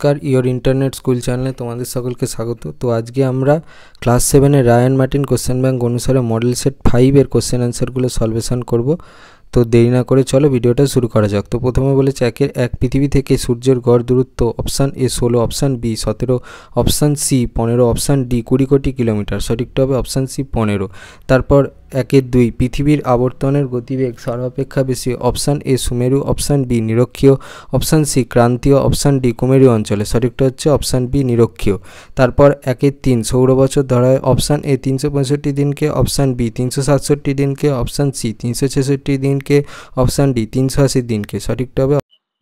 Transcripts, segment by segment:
নমস্কার, your internet school চ্যানেলে তোমাদের সকলকে স্বাগত। তো আজকে আমরা ক্লাস 7-এর রায়ান মার্টিন কোশ্চেন ব্যাংক অনুসারে মডেল সেট 5-এর কোশ্চেন অ্যান্সারগুলো সলভেশন করব। তো দেরি না করে চলো ভিডিওটা শুরু করা যাক। তো প্রথমে বলেছে এক পৃথিবী থেকে সূর্যের গড় দূরত্ব option A 16, option B 17, option C 15, option D 20 crore kilometre. সঠিকটা হবে অপশান সি 15। তারপর 1-2 পৃথিবীর আবর্তনের গতিবেগ সর্বাপেক্ষা বেশি option A Sumeru, option B নিরক্ষীয়, অপশান সি ক্রান্তীয়, অপশান ডি কুমেরু অঞ্চলে। সঠিকটা হচ্ছে অপশান বি নিরক্ষীয়। তারপর 1-3 সৌরবছর ধরা হয় অপশান এ 365 দিনকে, অপশান বি 367 দিনকে, অপশান সি 366 দিনকে, অপশান ডি 380 দিনকে। সঠিকটা হবে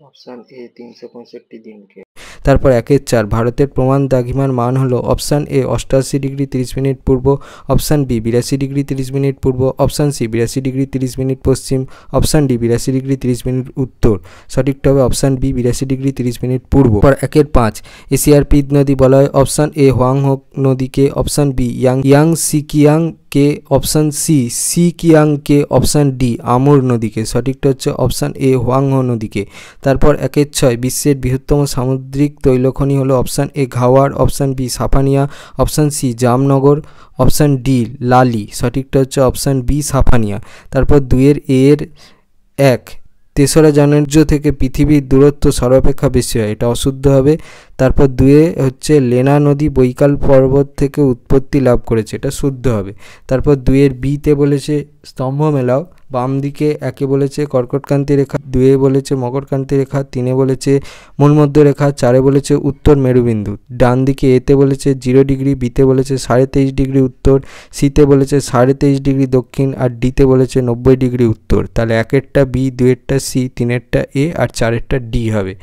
অপশান এ 365 দিনকে। তারপর 1-4 ভারতের প্রমাণ দ্রাঘিমার মান হলো অপশান এ 88 ডিগ্রি 30 মিনিট পূর্ব, অপশান বি 82 ডিগ্রি 30 মিনিট পূর্ব, অপশান সি 82 ডিগ্রি 30 মিনিট পশ্চিম, অপশান ডি 82 ডিগ্রি 30 মিনিট উত্তর। সঠিকটা হবে অপশান বি 82 ডিগ্রি 30 মিনিট পূর্ব। পর 1-5 এশিয়ার পিত নদী বলা হয় অপশান এ হোয়াংহো নদীকে, অপশান বি ইয়াংসিকিয়াং কে, অপশান সি সিকিয়াং কে, অপশান ডি আমুর নদীকে। সঠিকটা হচ্ছে অপশান এ হোয়াংহো নদীকে। তারপর 1-6 বিশ্বের বৃহত্তম সামুদ্রিক তৈলখনি হলো option A Ghawar, option B Safaniya, option C Jamnagar, option D লালি। সঠিকটা হচ্ছে অপশান বি সাফানিয়া। তারপর 2-1 তেসরা জানুয়ারি থেকে পৃথিবীর দূরত্ব সর্বাপেক্ষা বেশি হয়, এটা অশুদ্ধ হবে। তারপর 2 হচ্ছে লেনা নদী বৈকাল পর্বত থেকে উৎপত্তি লাভ করেছে, এটা শুদ্ধ হবে। তারপর 2-বিতে বলেছে স্তম্ভ মেলাও, বাম দিকে 1 বলেছে কর্কটক্রান্তি রেখা, 2 বলেছে মকরক্রান্তি রেখা, 3 বলেছে মূলমধ্য রেখা, 4 বলেছে উত্তর মেরুবিন্দু। ডান দিকে এতে বলেছে 0 ডিগ্রি, বিতে বলেছে 23.5 ডিগ্রি উত্তর, সিতে বলেছে 23.5 ডিগ্রি দক্ষিণ, আর ডিতে বলেছে 90 ডিগ্রি উত্তর। তাহলে 1-টা বি, 2-টা সি, 3-টা এ আর 4-টা ডি হবে।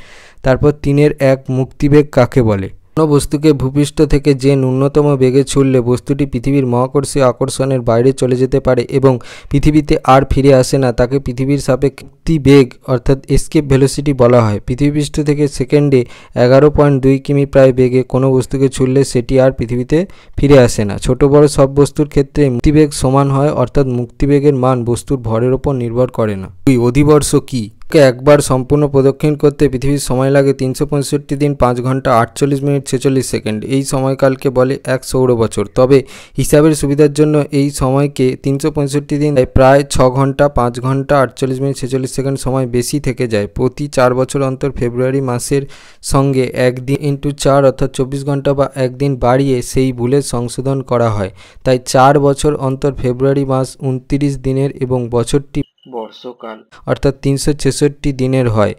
তারপর 3-1 মুক্তিবেগ কাকে বলে? কোনো বস্তুকে ভূপৃষ্ঠ থেকে যে ন্যূনতম বেগে ছুড়লে বস্তুটি পৃথিবীর মহাকর্ষীয় আকর্ষণের বাইরে চলে যেতে পারে এবং পৃথিবীতে আর ফিরে আসে না, তাকে পৃথিবীর সাপেক্ষে বেগ অর্থাৎ এসকেপ ভেলোসিটি বলা হয়। পৃথিবীপৃষ্ঠ থেকে সেকেন্ডে 11.2 কিমি প্রায় বেগে কোনো বস্তুকে ছুড়লে সেটি আর পৃথিবীতে ফিরে আসে না। ছোট বড় সব বস্তুর ক্ষেত্রে মুক্তিবেগ সমান হয়, অর্থাৎ মুক্তিবেগের মান বস্তুর ভরের ওপর নির্ভর করে না। অধিবর্ষ কি? একবার সম্পূর্ণ প্রদক্ষিণ করতে পৃথিবীর সময় লাগে 365 দিন 5 ঘন্টা 48 মিনিট 46 সেকেন্ড। এই সময়কালকে বলে 1 সৌর বছর। তবে হিসাবের সুবিধার জন্য এই সময়কে 365 দিন প্রায় 6 ঘন্টা 5 ঘন্টা 48 মিনিট 46 সেকেন্ড সময় বেশি থেকে যায়। প্রতি 4 বছর অন্তর ফেব্রুয়ারি মাসের সঙ্গে 1 দিন × 4 অর্থাৎ 24 ঘন্টা বা 1 দিন বাড়িয়ে সেই ভুলের সংশোধন করা হয়। তাই 4 বছর অন্তর ফেব্রুয়ারি মাস 29 দিনের এবং বছরটি বর্ষকাল অর্থাৎ 366 দিনের হয়।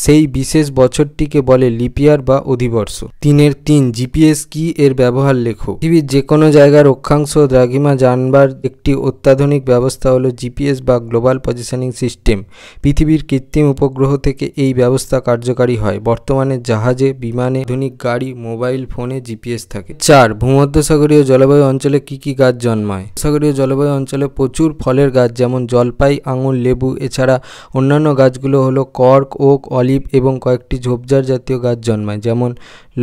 সেই বিশেষ বছরটিকে বলে লিপিয়ার বা অধিবর্ষ। 3-3 জিপিএস কি, এর ব্যবহার লেখো। পৃথিবীর যে কোনো জায়গার অক্ষাংশ দ্রাঘিমা জানবার একটি অত্যাধুনিক ব্যবস্থা হলো জিপিএস বা গ্লোবাল পজিশনিং সিস্টেম। পৃথিবীর কৃত্রিম উপগ্রহ থেকে এই ব্যবস্থা কার্যকারী হয়। বর্তমানে জাহাজে, বিমানে, আধুনিক গাড়ি, মোবাইল ফোনে জিপিএস থাকে। 4 ভূমধ্যসাগরীয় জলবায়ু অঞ্চলে কি কি গাছ জন্মায়? সাগরীয় জলবায়ু অঞ্চলে প্রচুর ফলের গাছ যেমন জলপাই, আঙুর, লেবু, এছাড়া অন্যান্য গাছগুলো হলো কর্ক, ওক, অলিভ এবং কয়েকটি ঝোপঝাড় জাতীয় গাছ জন্মায় যেমন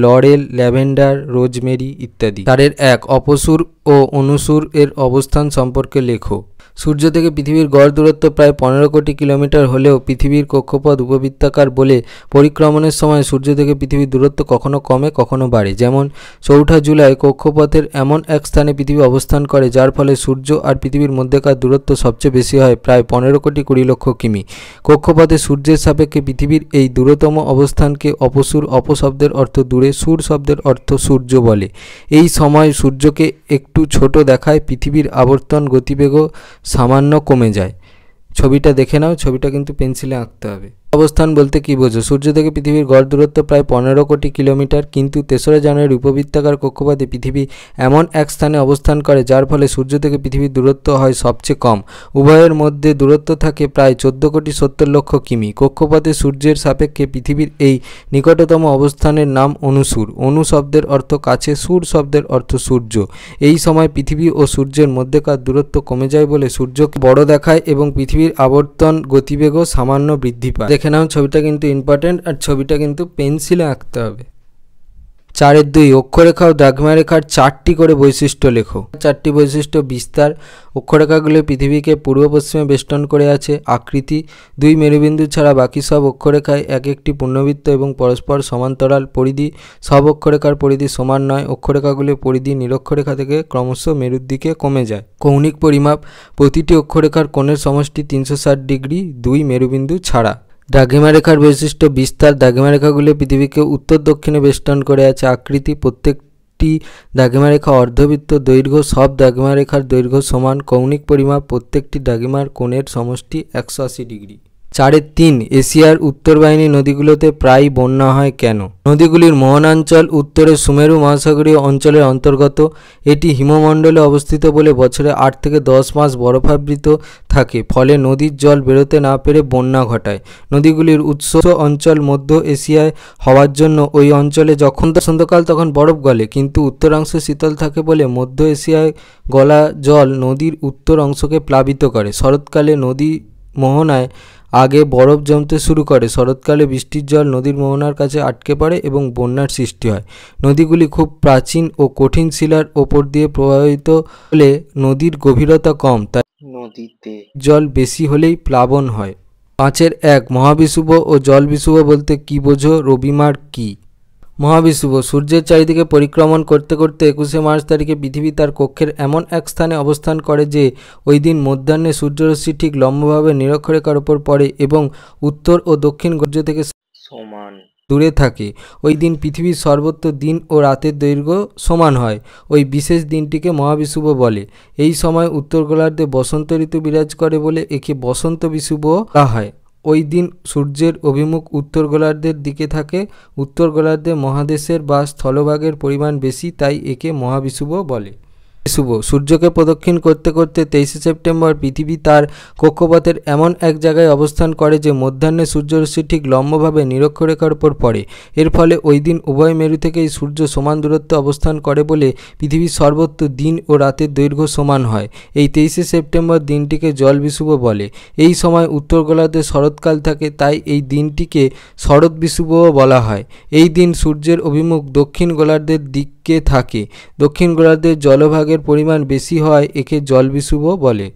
লরেল, ল্যাভেন্ডার, রোজমেরি ইত্যাদি। 4-1 অপসূর ও অনুসূর এর অবস্থান সম্পর্কে লেখো। সূর্য থেকে পৃথিবীর গড় দূরত্ব প্রায় 15 কোটি কিলোমিটার হলেও পৃথিবীর কক্ষপথ উপবৃত্তাকার বলে পরিক্রমণের সময় সূর্য থেকে পৃথিবীর দূরত্ব কখনো কমে কখনো বাড়ে। যেমন 4 জুলাই কক্ষপথের এমন এক স্থানে পৃথিবী অবস্থান করে যার ফলে সূর্য আর পৃথিবীর মধ্যেকার দূরত্ব সবচেয়ে বেশি হয়, প্রায় 15 কোটি 20 লক্ষ কিমি। কক্ষপথে সূর্যের সাপেক্ষে পৃথিবীর এই দূরতম অবস্থানকে অপসূর, অপশব্দের অর্থ দূরে, সূর শব্দের অর্থ সূর্য বলে। এই সময় সূর্যকে একটু ছোট দেখায়, পৃথিবীর আবর্তন গতিবেগও সামান্য কমে যায়। ছবিটা দেখে নাও, ছবিটা কিন্তু পেন্সিলে আঁকতে হবে। অবস্থান বলতে কি বোঝো? সূর্য থেকে পৃথিবীর গড় দূরত্ব প্রায় 15 কোটি কিলোমিটার, কিন্তু 3রা জানুয়ারি উপবৃত্তাকার কক্ষপথে পৃথিবী এমন এক স্থানে অবস্থান করে যার ফলে সূর্য থেকে পৃথিবীর দূরত্ব হয় সবচেয়ে কম। উভয়ের মধ্যে দূরত্ব থাকে প্রায় 14 কোটি 70 লক্ষ কিমি। কক্ষপথে সূর্যের সাপেক্ষে পৃথিবীর এই নিকটতম অবস্থানের নাম অনুসূর। অনু শব্দের অর্থ কাছে, সূর শব্দের অর্থ সূর্য। এই সময় পৃথিবী ও সূর্যের মধ্যেকার দূরত্ব কমে যায় বলে সূর্যকে বড় দেখায় এবং পৃথিবীর আবর্তন গতিবেগও সামান্য বৃদ্ধি পায়। দেখে নাও, ছবিটা কিন্তু ইম্পর্টেন্ট আর ছবিটা কিন্তু পেন্সিলে আঁকতে হবে। 4.2 অক্ষরেখা ও দ্রাঘিমারেখার 4টি করে বৈশিষ্ট্য লেখো। 4টি বৈশিষ্ট্য: বিস্তার, অক্ষরেখাগুলো পৃথিবীকে পূর্ব পশ্চিমে বেষ্টন করে আছে। আকৃতি, 2 মেরুবিন্দু ছাড়া বাকি সব অক্ষরেখায় এক একটি পূর্ণবৃত্ত এবং পরস্পর সমান্তরাল। পরিধি, সব অক্ষরেখার পরিধি সমান নয়, অক্ষরেখাগুলির পরিধি নিরক্ষরেখা থেকে ক্রমশ মেরুর দিকে কমে যায়। কৌণিক পরিমাপ, প্রতিটি অক্ষরেখার কোণের সমষ্টি 360 ডিগ্রি 2 মেরুবিন্দু ছাড়া। দ্রাঘিমারেখার বৈশিষ্ট্য: বিস্তার, দ্রাঘিমারেখাগুলি পৃথিবীকে উত্তর দক্ষিণে বেষ্টন করে আছে। আকৃতি, প্রত্যেকটি দ্রাঘিমারেখা অর্ধবৃত্ত। দৈর্ঘ্য, সব দ্রাঘিমারেখার দৈর্ঘ্য সমান। কৌণিক পরিমাপ, প্রত্যেকটি দ্রাঘিমার কোণের সমষ্টি 180 ডিগ্রি। 4.3 এশিয়ার উত্তরবাহিনী নদীগুলোতে প্রায় বন্যা হয় কেন? নদীগুলির মোহনাঞ্চল উত্তরে সুমেরু মহাসাগরীয় অঞ্চলের অন্তর্গত। এটি হিমমণ্ডলে অবস্থিত বলে বছরে 8 থেকে 10 মাস বরফাবৃত থাকে, ফলে নদীর জল বেরোতে না পেরে বন্যা ঘটায়। নদীগুলির উৎস অঞ্চল মধ্য এশিয়ায় হওয়ার জন্য ওই অঞ্চলে যখন বসন্তকাল তখন বরফ গলে, কিন্তু উত্তরাংশ শীতল থাকে বলে মধ্য এশিয়ায় গলা জল নদীর উত্তর অংশকে প্লাবিত করে। শরৎকালে নদী মোহনায় আগে বরফ জমতে শুরু করে। শরৎকালে বৃষ্টির জল নদীর মোহনার কাছে আটকে পড়ে এবং বন্যার সৃষ্টি হয়। নদীগুলি খুব প্রাচীন ও কঠিন শিলার ওপর দিয়ে প্রবাহিত হলে নদীর গভীরতা কম, তাই নদীতে জল বেশি হলেই প্লাবন হয়। 5.1 মহাবিষুব ও জলবিষুব বলতে কি বোঝো? রবিমার্গ কি? মহাবিষুব সূর্যের চারিদিকে পরিক্রমণ করতে করতে 21 মার্চ তারিখে পৃথিবী তার কক্ষের এমন এক স্থানে অবস্থান করে যে ওই দিন মধ্যাহ্নে সূর্যরশ্মি ঠিক লম্বভাবে নিরক্ষরেখার ওপর পড়ে এবং উত্তর ও দক্ষিণ সূর্য থেকে সমান দূরে থাকে। ওই দিন পৃথিবীর সর্বত্র দিন ও রাতের দৈর্ঘ্য সমান হয়। ওই বিশেষ দিনটিকে মহাবিষুব বলে। এই সময় উত্তর গোলার্ধে বসন্ত ঋতু বিরাজ করে বলে একে বসন্ত বিষুব বলা হয়। ওই দিন সূর্যের অভিমুখ উত্তর গোলার্ধের দিকে থাকে। উত্তর গোলার্ধে মহাদেশের বা স্থলভাগের পরিমাণ বেশি, তাই একে মহাবিষুব বলে। বিষুব সূর্যকে প্রদক্ষিণ করতে করতে 23 সেপ্টেম্বর পৃথিবী তার কক্ষপথের এমন এক জায়গায় অবস্থান করে যে মধ্যাহ্নে সূর্যরশ্মি ঠিক লম্বভাবে নিরক্ষরেখার উপর পড়ে। এর ফলে ওই দিন উভয় মেরু থেকেই সূর্য সমান দূরত্বে অবস্থান করে বলে পৃথিবীর সর্বত্র দিন ও রাতের দৈর্ঘ্য সমান হয়। এই 23 সেপ্টেম্বর দিনটিকে জলবিষুব বলে। এই সময় উত্তর গোলার্ধে শরৎকাল থাকে, তাই এই দিনটিকে শরৎ বিষুবও বলা হয়। এই দিন সূর্যের অভিমুখ দক্ষিণ গোলার্ধের দিকে থাকে। দক্ষিণ গোলার্ধের জলভাগের পরিমাণ বেশি হয়, একে জলবিষুব বলে।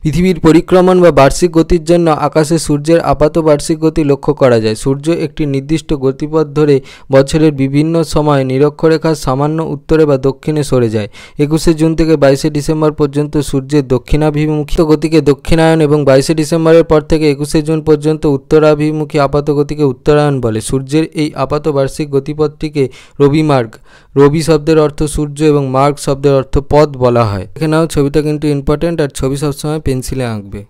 পৃথিবীর পরিক্রমণ বা বার্ষিক গতির জন্য আকাশে সূর্যের আপাত বার্ষিক গতি লক্ষ্য করা যায়। সূর্য একটি নির্দিষ্ট গতিপথ ধরে বছরের বিভিন্ন সময় নিরক্ষরেখার সামান্য উত্তরে বা দক্ষিণে সরে যায়। 21 জুন থেকে 22 ডিসেম্বর পর্যন্ত সূর্যের দক্ষিণাভিমুখী গতিকে দক্ষিণায়ন এবং 22 ডিসেম্বরের পর থেকে 21 জুন পর্যন্ত উত্তরাভিমুখী আপাত গতিকে উত্তরায়ণ বলে। সূর্যের এই আপাত বার্ষিক গতিপথটিকে রবিমার্গ, রবি শব্দের অর্থ সূর্য এবং মার্গ শব্দের অর্থ পথ বলা হয়। এখানেও ছবিটা কিন্তু ইম্পর্টেন্ট, আর ছবি সবসময় পেন্সিলে আঁকবে।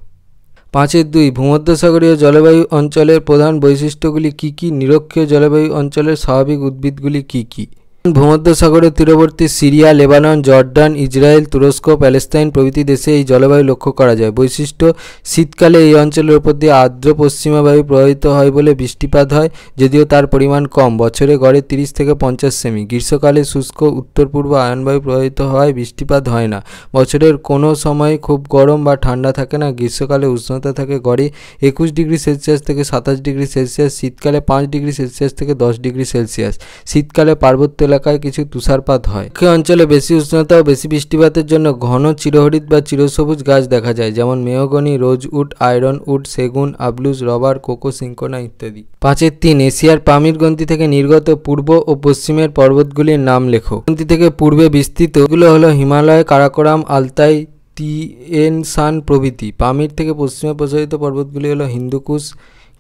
5.2 ভূমধ্যসাগরীয় জলবায়ু অঞ্চলের প্রধান বৈশিষ্ট্যগুলি কী কী? নিরক্ষীয় জলবায়ু অঞ্চলের স্বাভাবিক উদ্ভিদগুলি কী কী? ভূমধ্যসাগরের তীরবর্তী সিরিয়া, লেবানন, জর্ডান, ইসরায়েল, তুরস্ক, প্যালেস্তাইন প্রভৃতি দেশে এই জলবায়ু লক্ষ্য করা যায়। বৈশিষ্ট্য: শীতকালে এই অঞ্চলের উপর দিয়ে আর্দ্র পশ্চিমা বায়ু প্রবাহিত হয় বলে বৃষ্টিপাত হয়, যদিও তার পরিমাণ কম, বছরে গড়ে 30 থেকে 50 সেমি। গ্রীষ্মকালে শুষ্ক উত্তর পূর্ব আয়নবায়ু প্রবাহিত হয়, বৃষ্টিপাত হয় না। বছরের কোনো সময় খুব গরম বা ঠান্ডা থাকে না। গ্রীষ্মকালে উষ্ণতা থাকে গড়ে 21 ডিগ্রি সেলসিয়াস থেকে 27 ডিগ্রি সেলসিয়াস, শীতকালে 5 ডিগ্রি সেলসিয়াস থেকে 10 ডিগ্রি সেলসিয়াস। শীতকালে পার্বত্য এলাকায় কিছু তুষারপাত হয়। এই অঞ্চলে বেশি উষ্ণতা ও বেশি বৃষ্টিপাতের জন্য ঘন চিরহরিৎ বা চিরসবুজ গাছ দেখা যায়, যেমন মেহগনি, রোজউড, আয়রন উড, সেগুন, আবলুস, রবার, কোকো, সিঙ্কোনা ইত্যাদি। 5.3 এশিয়ার পামির গ্রন্থি থেকে নির্গত পূর্ব ও পশ্চিমের পর্বতগুলির নাম লেখো। গ্রন্থি থেকে পূর্বে বিস্তৃত এগুলো হলো হিমালয়, কারাকোরাম, আলতাই, তিয়েনশান প্রভৃতি। পামির থেকে পশ্চিমে প্রসারিত পর্বতগুলি হলো হিন্দুকুশ,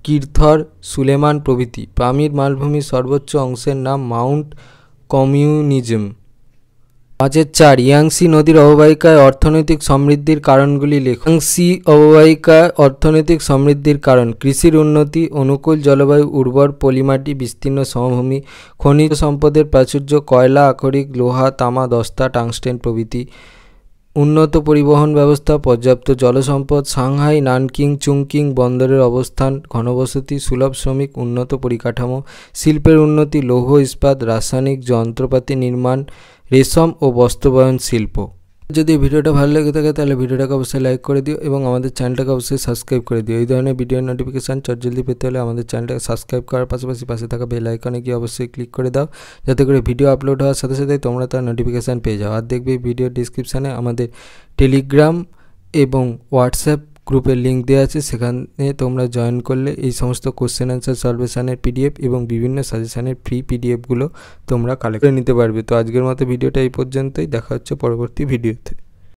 কিরথর, সুলেমান প্রভৃতি। পামির মালভূমির সর্বোচ্চ অংশের নাম মাউন্ট কমিউনিজম। 5.4 ইয়াংসি নদীর অববাহিকায় অর্থনৈতিক সমৃদ্ধির কারণগুলি লেখো। ইয়াংসি অববাহিকায় অর্থনৈতিক সমৃদ্ধির কারণ: কৃষির উন্নতি, অনুকূল জলবায়ু, উর্বর পলিমাটি, বিস্তীর্ণ সমভূমি, খনিজ সম্পদের প্রাচুর্য, কয়লা, আকরিক, লোহা, তামা, দস্তা, টাংস্টেন প্রভৃতি। উন্নত পরিবহন ব্যবস্থা, পর্যাপ্ত জলসম্পদ, সাংহাই, নানকিং, চুংকিং বন্দরের অবস্থান, ঘনবসতি, সুলভ শ্রমিক, উন্নত পরিকাঠামো, শিল্পের উন্নতি, লৌহ ইস্পাত, রাসায়নিক যন্ত্রপাতি নির্মাণ, রেশম ও বস্ত্রবয়ন শিল্প। যদি ভিডিওটা ভালো লেগে থাকে তাহলে ভিডিওটাকে অবশ্যই লাইক করে দিও এবং আমাদের চ্যানেলটাকে অবশ্যই সাবস্ক্রাইব করে দিও। এই ধরনের ভিডিও নোটিফিকেশান চটজলদি পেতে হলে আমাদের চ্যানেলটাকে সাবস্ক্রাইব করার পাশাপাশি পাশে থাকা বেল আইকনে গিয়ে অবশ্যই ক্লিক করে দাও, যাতে করে ভিডিও আপলোড হওয়ার সাথে সাথে তোমরা তার নোটিফিকেশান পেয়ে যাও। আর দেখবে ভিডিও ডিসক্রিপশানে আমাদের টেলিগ্রাম এবং হোয়াটসঅ্যাপ গ্রুপের লিঙ্ক দেওয়া আছে, সেখানে তোমরা জয়েন করলে এই সমস্ত কোশ্চেন অ্যান্সার সলভেশনের পিডিএফ এবং বিভিন্ন সাজেশানের ফ্রি পিডিএফগুলো তোমরা কালেক্ট করে নিতে পারবে। তো আজকের মতো ভিডিওটা এই পর্যন্তই, দেখা হচ্ছে পরবর্তী ভিডিওতে।